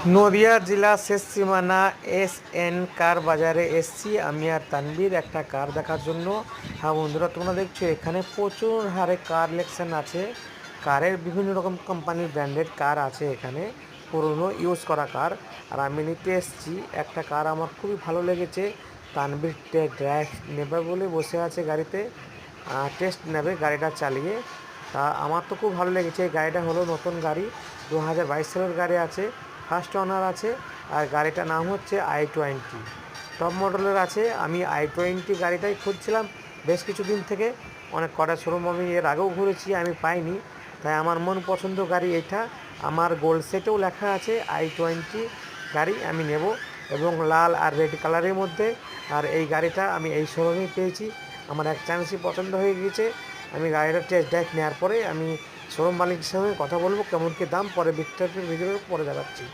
নদিয়া জেলা শেষ সীমানা এসএন কার বাজারে এসছি আমি আর তানবীর একটা কার দেখার জন্য। হ্যাঁ বন্ধুরা, তোমরা দেখছো এখানে প্রচুর হারে কার কালেকশন আছে। কারের বিভিন্ন রকম কোম্পানির ব্র্যান্ডেড কার আছে এখানে, পুরনো ইউজ করা কার। আর আমি নিতে এসছি একটা কার, আমার খুবই ভালো লেগেছে। তানবীর ড্রাইভ নেবে বলে বসে আছে গাড়িতে, টেস্ট নেবে গাড়িটা চালিয়ে। তা আমার তো খুব ভালো লেগেছে। এই গাড়িটা হলো নতুন গাড়ি, 2022 সালের গাড়ি আছে, ফার্স্ট ওনার আছে। আর গাড়িটার নাম হচ্ছে i20, টপ মডেলের আছে। আমি i20 গাড়িটাই খুঁজছিলাম বেশ কিছুদিন থেকে। অনেক কটা শোরুম আমি এর আগেও ঘুরেছি, আমি পাইনি। তাই আমার মন পছন্দ গাড়ি এটা। আমার গোল সেটেও লেখা আছে i20 গাড়ি আমি নেব, এবং লাল আর রেড কালারের মধ্যে। আর এই গাড়িটা আমি এই শোরুমেই পেয়েছি, আমার এক চান্সই পছন্দ হয়ে গিয়েছে। আমি গাড়িটা টেস্ট ড্রাইভ নেওয়ার পরে আমি শোরুম মালিকের সঙ্গে কথা বলবো কেমন কী দাম, পরে ভিতরে পরে দেখাচ্ছি।